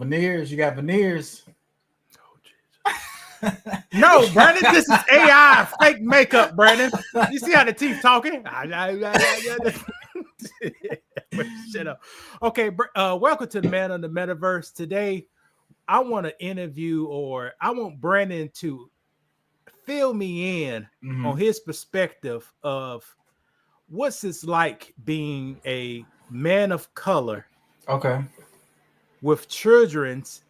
veneers. You got veneers. No, Brandon, this is AI fake makeup, Brandon. You see how the teeth talking? Shut up. Okay, welcome to the Man of the Metaverse. Today, I want to interview, or I want Brandon to fill me in on his perspective of what's it like being a man of color. Okay. With children's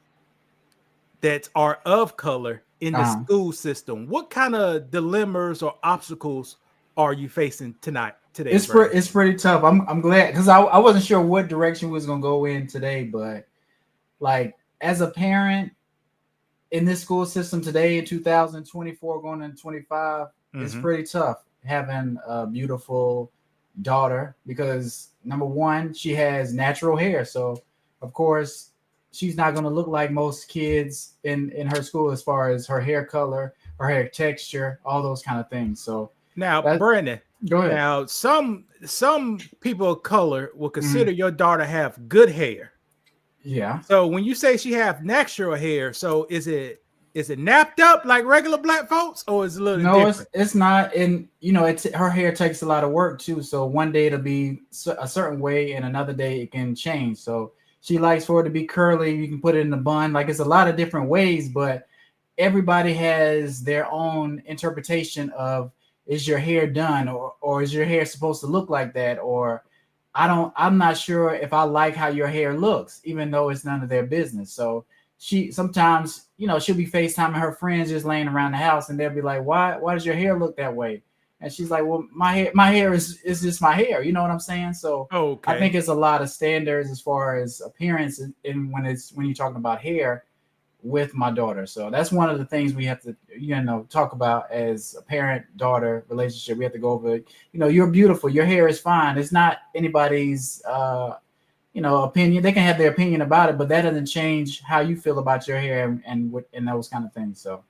that are of color in the school system. What kind of dilemmas or obstacles are you facing today? It's pretty tough. I'm glad, because I wasn't sure what direction we was gonna go in today, but like as a parent in this school system today in 2024 going into 25, it's pretty tough having a beautiful daughter, because number one, she has natural hair, so of course she's not going to look like most kids in her school as far as her hair color, her hair texture, all those kind of things. So now, Brandon, go ahead. Now, some people of color will consider your daughter have good hair. Yeah. So when you say she have natural hair, so is it napped up like regular black folks, or is it a little different? No, it's not. And her hair takes a lot of work too. So one day it'll be a certain way, and another day it can change. So she likes for it to be curly. You can put it in a bun. Like, it's a lot of different ways, but everybody has their own interpretation of, is your hair done, or is your hair supposed to look like that? Or I'm not sure if I like how your hair looks, even though it's none of their business. So she sometimes, she'll be FaceTiming her friends just laying around the house, and they'll be like, why does your hair look that way? And she's like, well, my hair is just my hair. You know what I'm saying? So I think it's a lot of standards as far as appearance, and when you're talking about hair with my daughter. So that's one of the things we have to, talk about as a parent-daughter relationship. We have to go over, you're beautiful. Your hair is fine. It's not anybody's, opinion. They can have their opinion about it, but that doesn't change how you feel about your hair and those kind of things. So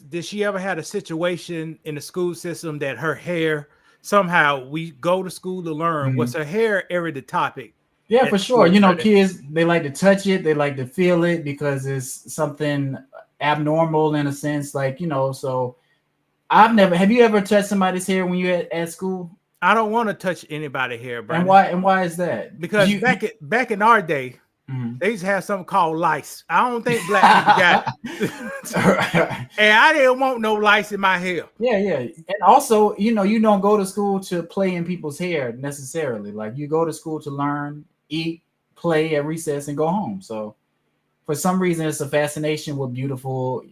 did she ever had a situation in the school system that her hair, somehow we go to school to learn, was her hair ever the topic? Yeah, for sure. Kids, they like to touch it. They like to feel it because it's something abnormal in a sense. Like, so have you ever touched somebody's hair when you're at school? I don't want to touch anybody's hair, Brandon. And why is that? Because back in our day, they used to have something called lice. I don't think black people got it. And I didn't want no lice in my hair. Yeah. And also, you don't go to school to play in people's hair necessarily. Like, you go to school to learn, eat, play at recess, and go home. So for some reason, it's a fascination with beautiful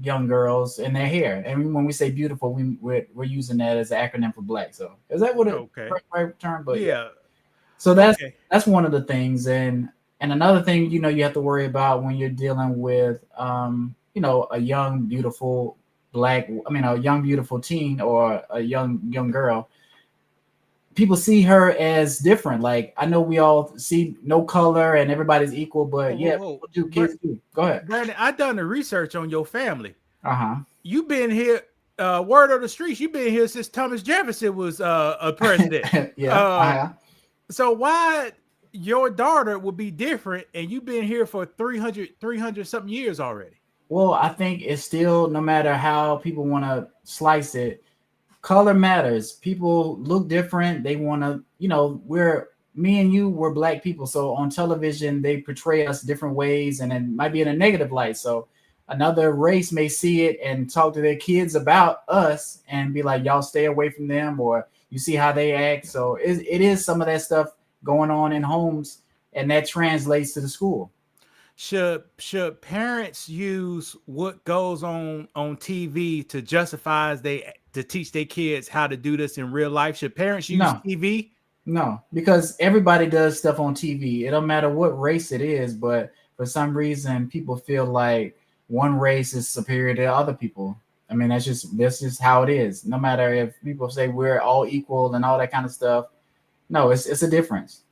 young girls and their hair. And when we say beautiful, we're using that as an acronym for black. So is that what right term? But yeah. So that's one of the things. And another thing, you have to worry about when you're dealing with, a young, beautiful a young, beautiful teen, or a young girl. People see her as different. Like, I know we all see no color and everybody's equal, but kids do. Go ahead. Brandon, I done the research on your family. You've been here, word on the streets, you've been here since Thomas Jefferson was a president. Yeah. So why your daughter would be different, and you've been here for 300 something years already? Well, I think it's still, no matter how people want to slice it, color matters. People look different. They want to, me and you, we're black people. So on television, they portray us different ways, and it might be in a negative light. So another race may see it and talk to their kids about us and be like, y'all stay away from them, or you see how they act. So it is some of that stuff going on in homes, and that translates to the school. Should parents use what goes on TV to justify to teach their kids how to do this in real life? Should parents use TV? No, because everybody does stuff on TV. It don't matter what race it is, but for some reason people feel like one race is superior to other people. I mean, that's just how it is. No matter if people say we're all equal and all that kind of stuff. No, it's a difference.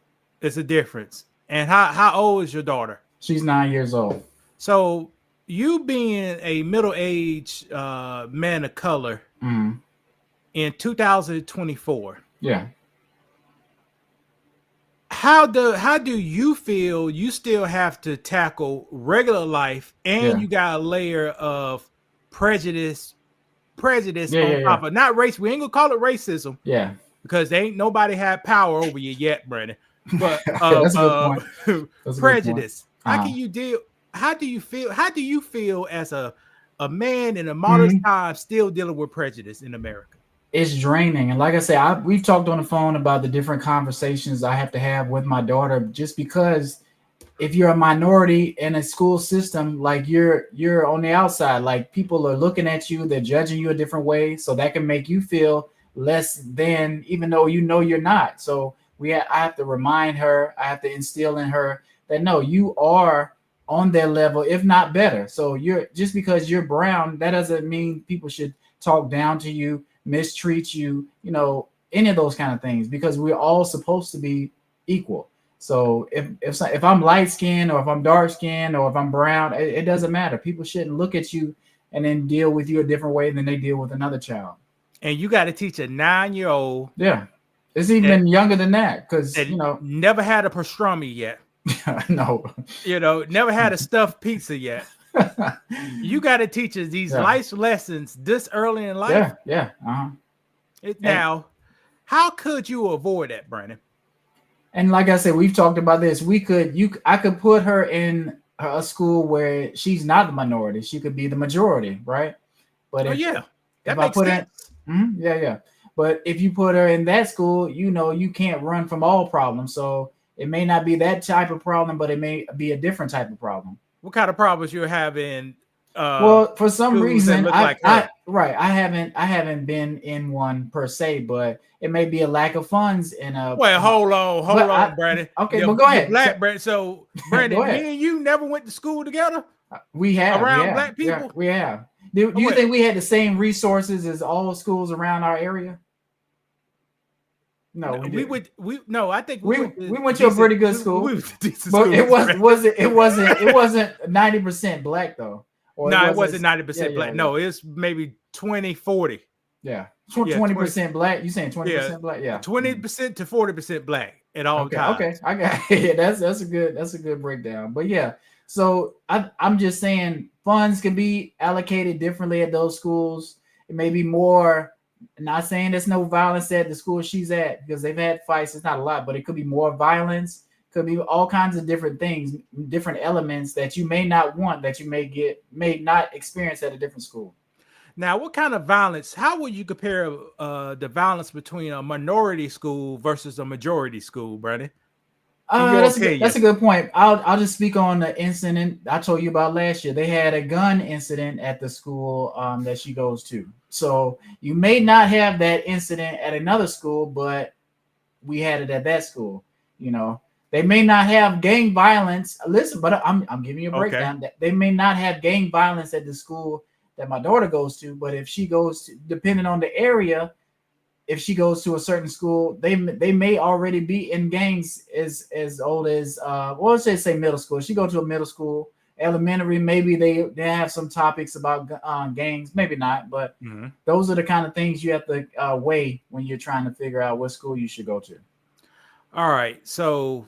It's a difference. And how old is your daughter? She's 9 years old. So you being a middle-aged man of color in 2024. Yeah. how do you feel you still have to tackle regular life and you got a layer of prejudice on Yeah. top of not race? We ain't gonna call it racism. Yeah. Because they ain't nobody had power over you yet, Brandon. But That's a good point. That's a good point. prejudice. How can you deal? How do you feel? How do you feel as a man in a modern time still dealing with prejudice in America? It's draining. And like I said, we've talked on the phone about the different conversations I have to have with my daughter, just because if you're a minority in a school system, like you're on the outside, like people are looking at you, they're judging you a different way. So that can make you feel less than, even though you know you're not. So I have to remind her, I have to instill in her that no, you are on their level, if not better. So you're just because you're brown, that doesn't mean people should talk down to you, mistreat you, any of those kind of things, because we're all supposed to be equal. So if I'm light skinned or if I'm dark skinned or if I'm brown, it doesn't matter. People shouldn't look at you and then deal with you a different way than they deal with another child. And you got to teach a 9-year-old. Yeah, it's even younger than that, because never had a pastrami yet. No, never had a stuffed pizza yet. You got to teach us these life lessons this early in life. Yeah. Now, how could you avoid that, Brandon? And like I said, we've talked about this. I could put her in a school where she's not the minority. She could be the majority, right? But that makes sense. But if you put her in that school, you can't run from all problems. So it may not be that type of problem, but it may be a different type of problem. What kind of problems you're having? Well, for some reason, I haven't been in one per se, but it may be a lack of funds in a. Well, hold on, Brandon. Okay, well, go ahead. Black Brandon. So, Brandon, me and you never went to school together. We have around black people. Yeah, we have. Do you think we had the same resources as all schools around our area? No, we went. I think we went to a pretty good school. But it wasn't 90% black though. No, it wasn't 90% black. No, it's maybe 20-40. Yeah. 20% black. You saying 20% black? Yeah. 20% to 40% black at all times. Okay. I got it. That's a good breakdown. But yeah. So I'm just saying funds can be allocated differently at those schools. It may be more. Not saying there's no violence at the school she's at, because they've had fights. It's not a lot, but it could be more violence. Could be all kinds of different things, different elements that you may not want, that you may not experience at a different school. Now, what kind of violence? How would you compare the violence between a minority school versus a majority school, Brandon? That's a good point. I'll just speak on the incident I told you about last year. They had a gun incident at the school that she goes to. So you may not have that incident at another school, but we had it at that school. They may not have gang violence. Listen, but I'm giving you a breakdown. Okay. They may not have gang violence at the school that my daughter goes to, but if she goes to, depending on the area, if she goes to a certain school, they may already be in gangs as old as let's just say middle school. If she go to a middle school, elementary, maybe they have some topics about gangs, maybe not, but those are the kind of things you have to weigh when you're trying to figure out what school you should go to. All right, so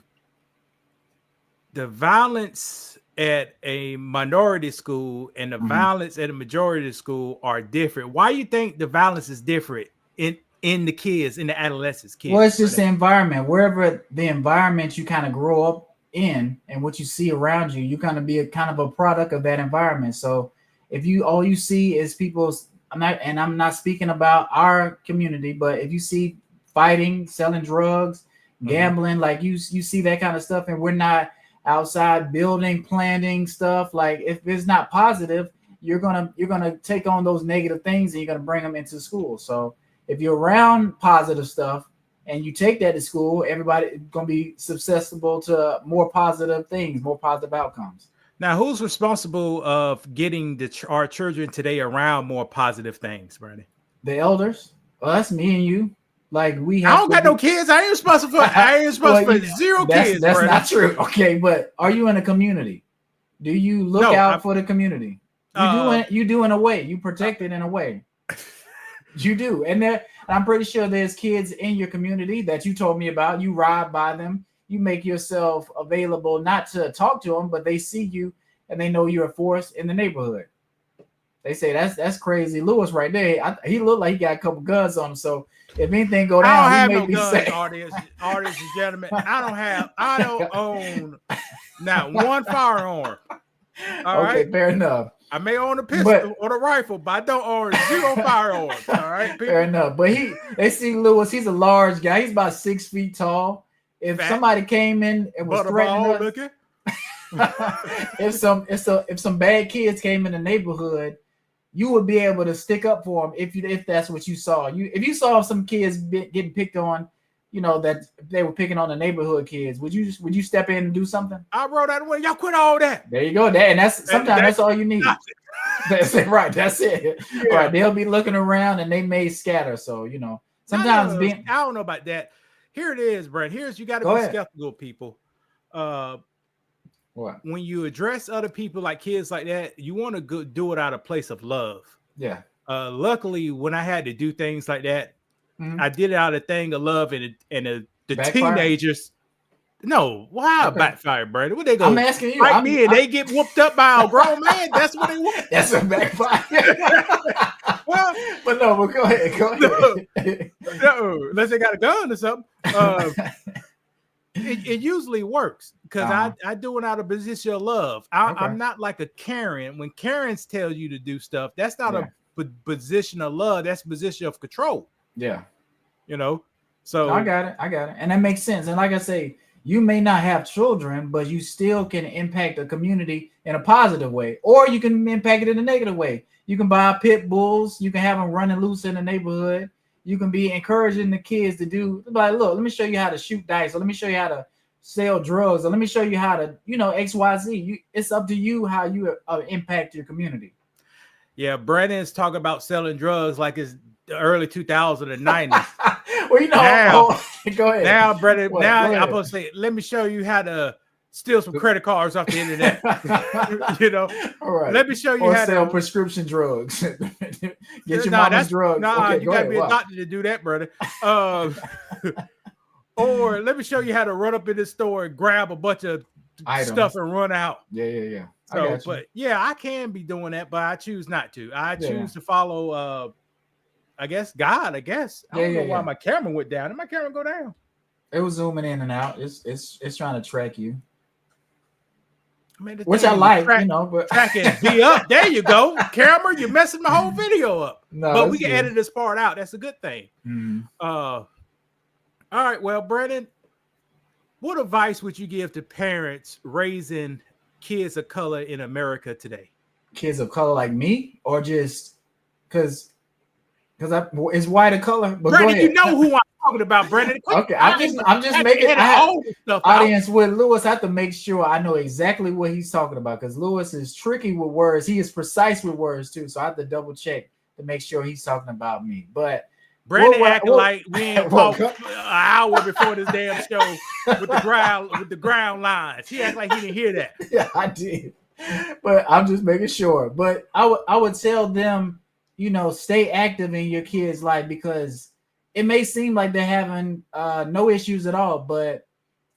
the violence at a minority school and the violence at a majority school are different. Why do you think the violence is different in the kids, in the adolescents? Well, it's just the environment. Wherever the environment you kind of grow up in and what you see around you, you kind of be a kind of a product of that environment. So if all you see is people's, I'm not speaking about our community, but if you see fighting, selling drugs, gambling, like you see that kind of stuff, and we're not outside building, planting stuff, like if it's not positive, you're gonna take on those negative things and you're gonna bring them into school. So if you're around positive stuff and you take that to school, everybody's going to be susceptible to more positive things, more positive outcomes. Now, who's responsible of getting our children today around more positive things, Bernie? The elders. Well, that's me and you. Like I don't got no kids. I ain't responsible for zero kids. That's not true. Okay, but are you in a community? Do you look out for the community? You do in a way. You protect it in a way. You do. And I'm pretty sure there's kids in your community that you told me about. You ride by them. you make yourself available not to talk to them, but they see you and they know you're a force in the neighborhood. They say that's crazy. Lewis right there, he looked like he got a couple guns on him. So if anything go down, I he don't may have no be guns, safe. artists and gentlemen. I don't own not one firearm. All okay, right? fair enough. I may own a pistol or a rifle, but I don't own 0 firearms. All right, people? Fair enough. But they see Lewis. He's a large guy. He's about 6 feet tall. If somebody came in and was threatening us, looking. if some bad kids came in the neighborhood, you would be able to stick up for them if that's what you saw. If you saw some kids getting picked on, that they were picking on the neighborhood kids, would you step in and do something? I wrote out away. Y'all quit all that. There you go. That's all you need. That's it, right. That's it. Yeah. Right. They'll be looking around and they may scatter. So sometimes I don't know about that. Here it is, Brent. You got to be skeptical, people. What? When you address other people like kids like that, you want to do it out of place of love. Yeah. Luckily, when I had to do things like that, I did it out of thing of love, and the teenagers. No, why backfire, Brandon? What they go? I'm asking you. They get whooped up by a grown man. That's what they want. That's a backfire. But go ahead. No, unless they got a gun or something. It usually works because I do it out of position of love. I'm not like a Karen. When Karens tell you to do stuff, that's not a position of love. That's a position of control. Yeah. So I got it. And that makes sense. And like I say, you may not have children, but you still can impact a community in a positive way, or you can impact it in a negative way. You can buy pit bulls. You can have them running loose in the neighborhood. You can be encouraging the kids to do, like, look, let me show you how to shoot dice, or let me show you how to sell drugs, or let me show you how to, XYZ. It's up to you how you impact your community. Yeah, Brandon's talking about selling drugs like it's the early 2090s. Well, now, go ahead. Now, Brandon, I'm going to say, let me show you how to steal some credit cards off the internet. All right. Let me show you how sell to prescription drugs. Get your mama's drugs. You got to be a doctor to do that, brother. Or let me show you how to run up in this store and grab a bunch of stuff and run out. Yeah. So, but I can be doing that, but I choose not to. I choose to follow, I guess, God. I don't know why my camera went down. Did my camera go down? It was zooming in and out. It's trying to track you. Man, which I like, but tracking be up. There you go. Camera, you're messing my whole video up. No, but we can edit this part out. That's a good thing. Mm-hmm. All right. Well, Brandon, what advice would you give to parents raising kids of color in America today? Kids of color like me, or just because it's white of color? But Brandon, you know who I'm talking about, Brandon. Okay, I'm just making audience with Lewis. I have to make sure I know exactly what he's talking about, because Lewis is tricky with words. He is precise with words too, so I have to double check to make sure he's talking about me. But Brandon acting like we ain't talked an hour before this damn show with the ground lines. He act like he didn't hear that. Yeah, I did. But I'm just making sure. But I would tell them, stay active in your kids' life, because it may seem like they're having no issues at all, but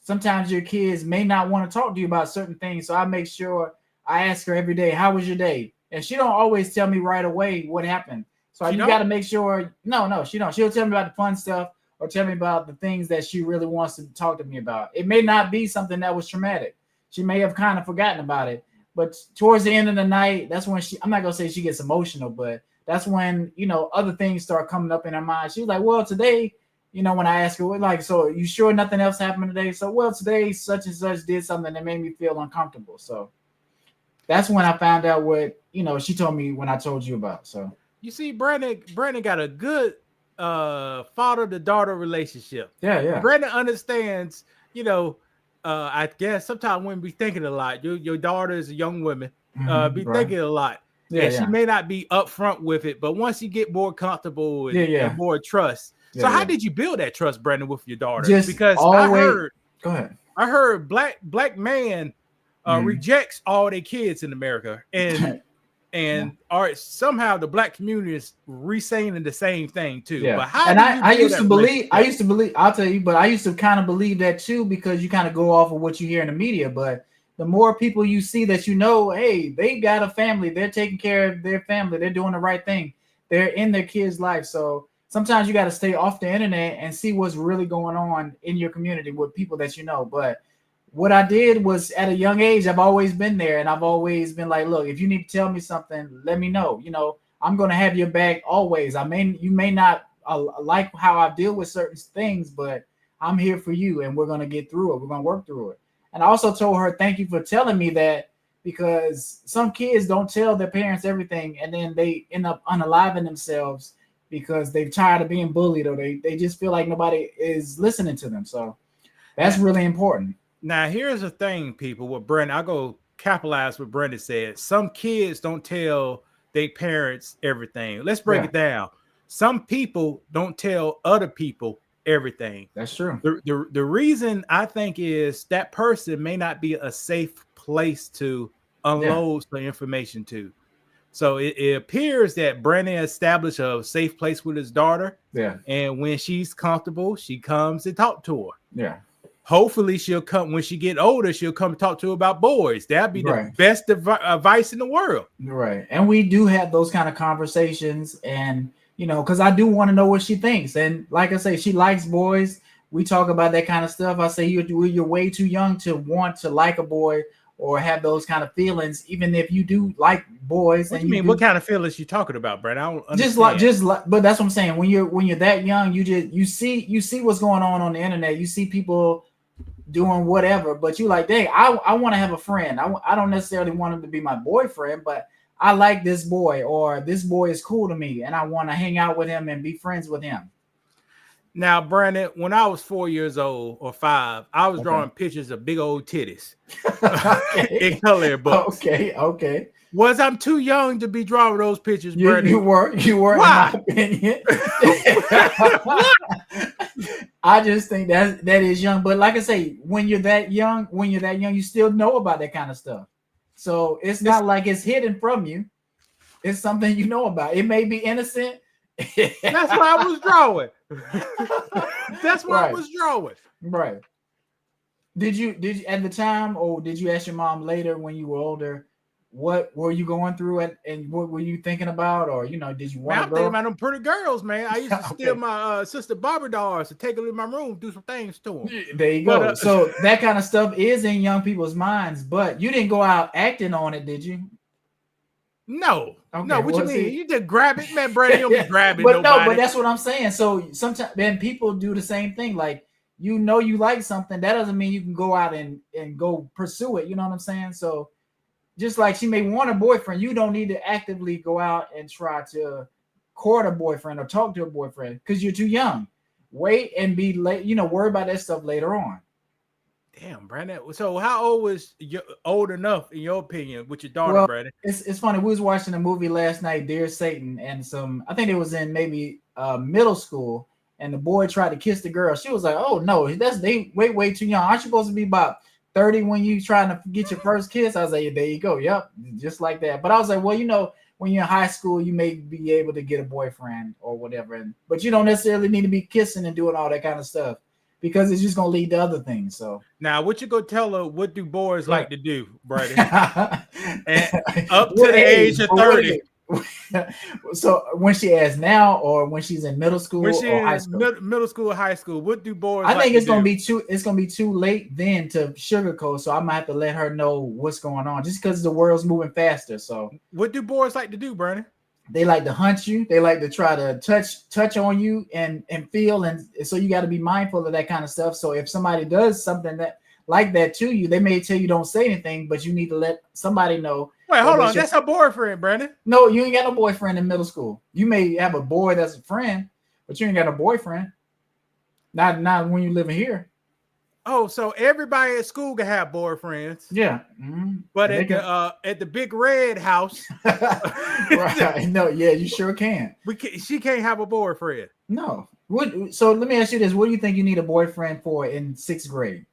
sometimes your kids may not want to talk to you about certain things. So I make sure I ask her every day, how was your day? And she don't always tell me right away what happened. So you got to make sure. No, she don't. She'll tell me about the fun stuff, or tell me about the things that she really wants to talk to me about. It may not be something that was traumatic. She may have kind of forgotten about it. But towards the end of the night, that's when I'm not going to say she gets emotional, but that's when, other things start coming up in her mind. She's like, well, today, when I ask her, so you sure nothing else happened today? So, well, today such and such did something that made me feel uncomfortable. So that's when I found out what, she told me when I told you about. So you see, Brandon got a good father to daughter relationship. Yeah. Brandon understands, I guess sometimes women be thinking a lot. Your daughter is a young woman, thinking a lot. Yeah, she may not be upfront with it, but once you get more comfortable and more trust. So how did you build that trust, Brandon, with your daughter? Because go ahead. I heard black man rejects all their kids in America, and And all right, somehow the black community is re-saying the same thing too. Yeah. But how and do I you used to believe, I'll tell you, but I used to kind of believe that too, because you kind of go off of what you hear in the media. But the more people you see that hey, they got a family, they're taking care of their family, they're doing the right thing, they're in their kids' life. So sometimes you got to stay off the internet and see what's really going on in your community with people that you know. But what I did was, at a young age, I've always been there, and I've always been like, look, if you need to tell me something, let me know. I'm going to have your back always. You may not like how I deal with certain things, but I'm here for you, and we're going to get through it. We're going to work through it. And I also told her, thank you for telling me that, because some kids don't tell their parents everything, and then they end up unaliving themselves because they're tired of being bullied, or they just feel like nobody is listening to them. So that's really important. Now, here's the thing, people, with Brandon, I'll go capitalize what Brandon said. Some kids don't tell their parents everything. Let's break it down. Some people don't tell other people everything. That's true. The reason, I think, is that person may not be a safe place to unload the information to. So it appears that Brandon established a safe place with his daughter. Yeah. And when she's comfortable, she comes and talk to her. Yeah. Hopefully she'll come when she get older. She'll come talk to her about boys. That'd be the best advice in the world. Right. And we do have those kind of conversations, and because I do want to know what she thinks. And like I say, she likes boys. We talk about that kind of stuff. I say you're way too young to want to like a boy or have those kind of feelings, even if you do like boys. What do you mean? What kind of feelings you talking about, Brad? I don't understand. Just like, but that's what I'm saying. When you're that young, you see what's going on the internet. You see people doing whatever, but you like, dang, I want to have a friend. I don't necessarily want him to be my boyfriend, but I like this boy, or this boy is cool to me, and I want to hang out with him and be friends with him. Now, Brandon, when I was 4 years old or 5, I was drawing pictures of big old titties in color books. Okay. Was I'm too young to be drawing those pictures, Brandon? You were. Why? In my opinion. I just think that is young. But like I say, when you're that young, you still know about that kind of stuff. So it's not like it's hidden from you. It's something you know about. It may be innocent. That's why I was drawing. That's why I was drawing. Right. Did you at the time, or did you ask your mom later when you were older, what were you going through and what were you thinking about? Or, did you want to go? I'm thinking about them pretty girls, man. I used to steal my sister Barbie dolls to take them in my room, do some things to them. There you go. So that kind of stuff is in young people's minds, but you didn't go out acting on it, did you? No. Okay, no, what you mean? You just grab it, man, Brandon. You don't be grabbing nobody. No, but that's what I'm saying. So sometimes then people do the same thing. Like, you like something, that doesn't mean you can go out and go pursue it. You know what I'm saying? So just like she may want a boyfriend, you don't need to actively go out and try to court a boyfriend or talk to a boyfriend because you're too young. Wait and be late, worry about that stuff later on. Damn, Brandon. So how old was you old enough, in your opinion, with your daughter, Brandon? It's funny. We was watching a movie last night, Dear Satan, and I think it was in maybe middle school, and the boy tried to kiss the girl. She was like, oh no, they way too young. Aren't you supposed to be about 30 when you trying to get your first kiss? I was like, there you go. Yep. Just like that. But I was like, well, when you're in high school, you may be able to get a boyfriend or whatever. But you don't necessarily need to be kissing and doing all that kind of stuff, because it's just going to lead to other things. So now what you go tell her, what do boys like to do, Brandon? And up to the age of 30. So when she asks now, or when she's in middle school or high school? Middle school or high school, what do boys I think it's gonna be too late then to sugarcoat. So I might have to let her know what's going on, just because the world's moving faster. So what do boys like to do, Brandon? They like to hunt you. They like to try to touch on you and feel, and so you got to be mindful of that kind of stuff. So if somebody does something that like that to you, they may tell you don't say anything, but you need to let somebody know. Wait, hold on. That's her boyfriend, Brandon. No, you ain't got no boyfriend in middle school. You may have a boy that's a friend, but you ain't got a boyfriend. Not when you living here. Oh, so everybody at school can have boyfriends. Yeah. Mm-hmm. But at the Big Red house. Right. No, yeah, you sure can. She can't have a boyfriend. No. So let me ask you this. What do you think you need a boyfriend for in 6th grade?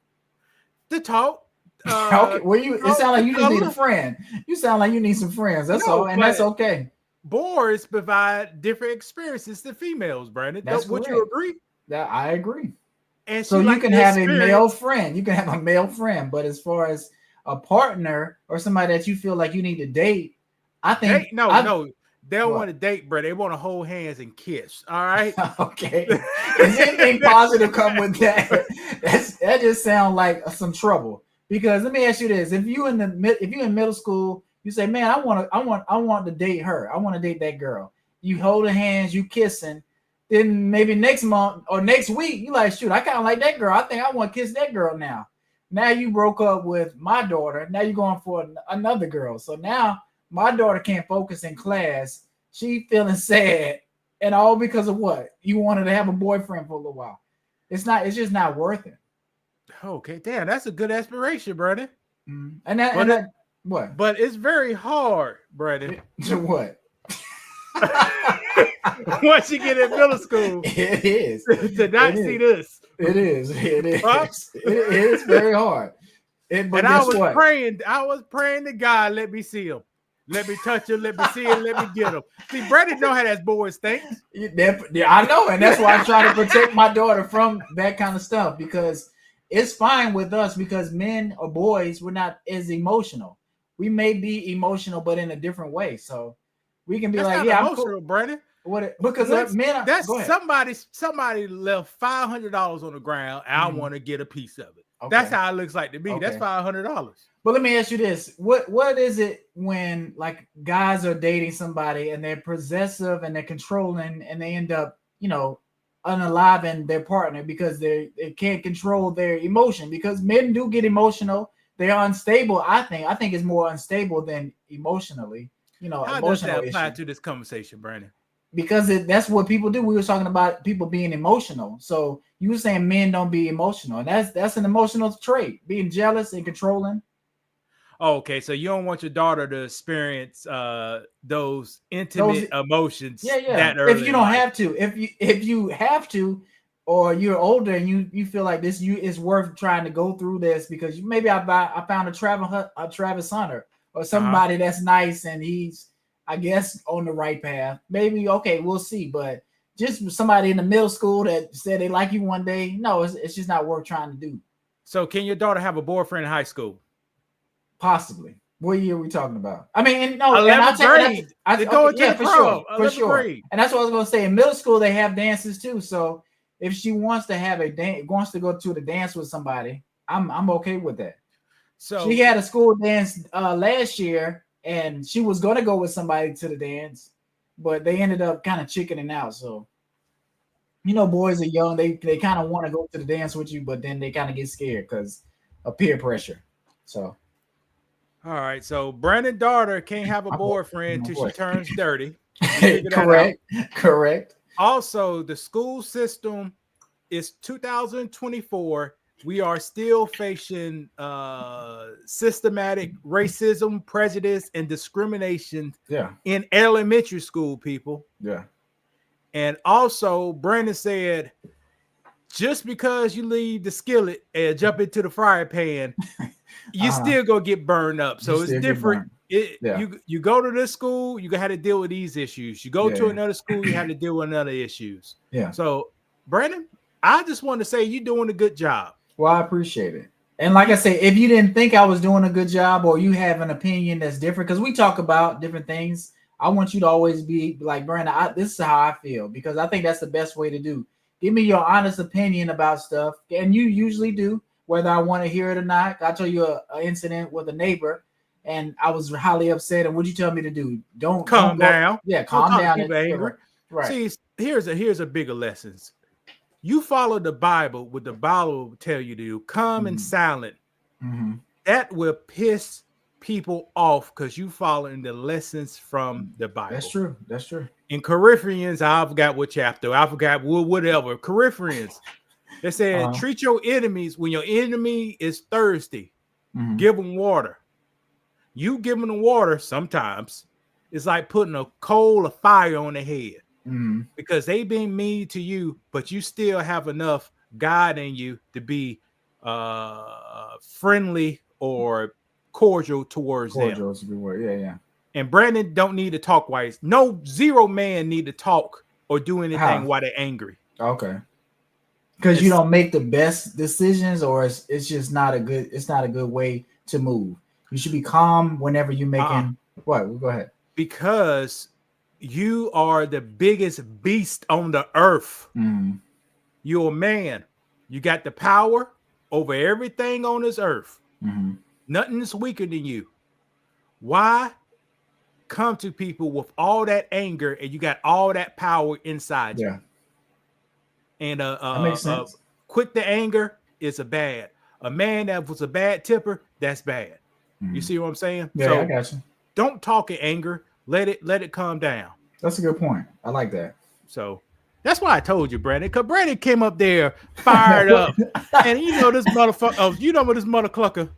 To talk. Okay, well, it sounds like you just need a friend. You sound like you need some friends. That's all, and that's okay. Boys provide different experiences to females, Brandon. Would you agree? That I agree. And so you can have a male friend. You can have a male friend, but as far as a partner or somebody that you feel like you need to date, I think no. They don't want to date, bro. They want to hold hands and kiss. All right. Okay. Is anything positive come with that? That just sounds like some trouble. Because let me ask you this: if you in middle school, you say, "Man, I want to date her. I want to date that girl." You holding hands, you kissing. Then maybe next month or next week, you like, shoot, I kind of like that girl. I think I want to kiss that girl now. Now you broke up with my daughter. Now you're going for another girl. So now my daughter can't focus in class. She feeling sad, and all because of what? You wanted to have a boyfriend for a little while. It's just not worth it. Okay, damn, that's a good aspiration, brother. Mm-hmm. What? But it's very hard, brother. To what? Once you get in middle school, it is to not see this. It is. It is very hard. But I was praying to God, let me see him. Let me touch him. Let me see him. Let me get him. See, Brandon know how that boys think. I know, and that's why I try to protect my daughter from that kind of stuff, because it's fine with us, because men or boys, we're not as emotional. We may be emotional, but in a different way. So we can be that's like, yeah, I'm emotional, cool. Brandon. Because men. That's somebody left $500 on the ground. And I want to get a piece of it. Okay. That's how it looks like to me. Okay. That's $500. But let me ask you this: what is it when like guys are dating somebody and they're possessive and they're controlling and they end up, unaliving their partner because they can't control their emotion? Because men do get emotional. They are unstable. I think it's more unstable than emotionally. How does that apply to this conversation, Brandon? Because that's what people do. We were talking about people being emotional. So you were saying men don't be emotional, and that's an emotional trait, being jealous and controlling. Okay, so you don't want your daughter to experience those intimate emotions. Yeah. If you don't have to, if you have to, or you're older and you feel like this, it's worth trying to go through this, because maybe I found a Travis Hunter or somebody that's nice and he's, I guess, on the right path. Maybe, okay, we'll see. But just somebody in the middle school that said they like you one day, no, it's just not worth trying to do. So can your daughter have a boyfriend in high school? Possibly. What year are we talking about? I mean, no, 11th grade. For sure. And that's what I was going to say. In middle school, they have dances too. So if she wants to have wants to go to the dance with somebody, I'm okay with that. So she had a school dance last year, and she was going to go with somebody to the dance, but they ended up kind of chickening out. So, boys are young. They kind of want to go to the dance with you, but then they kind of get scared because of peer pressure. So. All right, so Brandon's daughter can't have a boyfriend till she turns 30. Correct. Also, the school system is 2024. We are still facing systematic racism, prejudice, and discrimination in elementary school, people. Yeah. And also, Brandon said, just because you leave the skillet and jump into the fry pan, you still gonna get burned up. So it's different. You go to this school, you have to deal with these issues. You go to another school, you have to deal with other issues. Yeah. So, Brandon, I just want to say you're doing a good job. Well, I appreciate it. And like I say, if you didn't think I was doing a good job, or you have an opinion that's different, because we talk about different things, I want you to always be like, Brandon, this is how I feel, because I think that's the best way to do. Give me your honest opinion about stuff, and you usually do, whether I want to hear it or not. I told you an incident with a neighbor, and I was highly upset. And what'd you tell me to do? Don't calm down. Yeah, calm down. Angry. Right. See, here's a bigger lesson. You follow the Bible. What the Bible will tell you to do. Calm and silent. Mm-hmm. That will piss people off because you following the lessons from the Bible. That's true. In Corinthians, I forgot what chapter. I forgot whatever. Corinthians. They said, treat your enemies when your enemy is thirsty. Mm-hmm. Give them water. You give them the water sometimes. It's like putting a coal of fire on their head. Mm-hmm. Because they being mean to you, but you still have enough God in you to be friendly or cordial towards them. Cordial is a good word. Yeah. And Brandon don't need to talk while zero man need to talk or do anything while they're angry. Okay. Because you don't make the best decisions, or it's just not a good way to move. You should be calm whenever you're making what? Go ahead. Because you are the biggest beast on the earth. Mm. You're a man. You got the power over everything on this earth. Mm-hmm. Nothing is weaker than you. Why come to people with all that anger and you got all that power inside you? And that makes sense. Quick to anger is a bad. A man that was a bad tipper, that's bad. Mm-hmm. You see what I'm saying? Yeah, so I got you. Don't talk in anger. Let it calm down. That's a good point. I like that. So that's why I told you, Brandon, because Brandon came up there fired up. And you know this motherfucker, you know what this motherfucker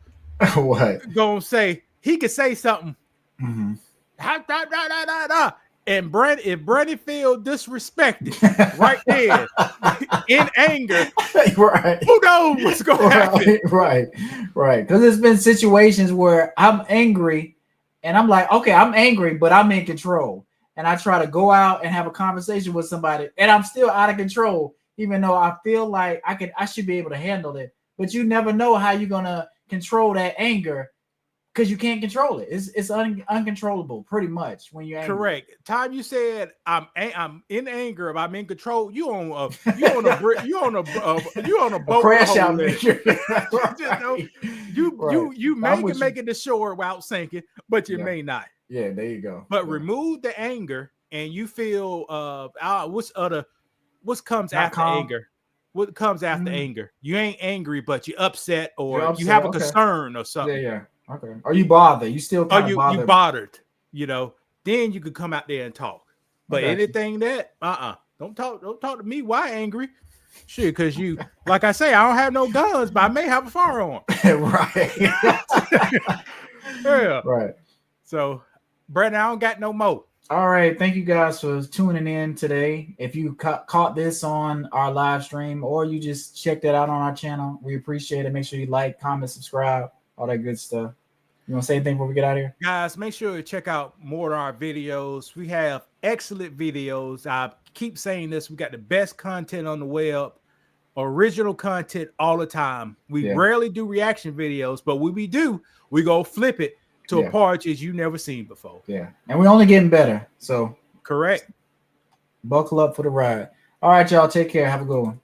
what gonna say? He could say something. Mm-hmm. And if Brandon feel disrespected right there in anger, right? Who knows what's gonna happen? Right. Because there's been situations where I'm angry and I'm like, okay, I'm angry, but I'm in control. And I try to go out and have a conversation with somebody, and I'm still out of control, even though I feel like I should be able to handle it. But you never know how you're gonna control that anger, because you can't control it. It's uncontrollable pretty much when you're angry. Correct. Time you said I'm in anger, I'm in control. You on a boat crash out. You may be making the shore without sinking, but you may not. Yeah, there you go. But remove the anger, and you feel what comes after calm. Anger? What comes after anger? You ain't angry, but you're upset, or you have a concern or something. Yeah. Okay. Are you bothered? You still kind of bothered? You bothered, you know. Then you could come out there and talk. But anything that don't talk to me. Why angry? Shit, because you, like I say, I don't have no guns, but I may have a firearm. Right. Yeah. Right. So, Brandon, I don't got no more. All right. Thank you guys for tuning in today. If you caught this on our live stream, or you just checked it out on our channel, we appreciate it. Make sure you like, comment, subscribe, all that good stuff. You want to say anything before we get out of here? Guys, make sure you check out more of our videos. We have excellent videos. I keep saying this. We got the best content on the web, original content all the time. We rarely do reaction videos, but when we do, we go flip it to a part as you never seen before. Yeah, and we're only getting better. So correct. Buckle up for the ride. All right, y'all. Take care. Have a good one.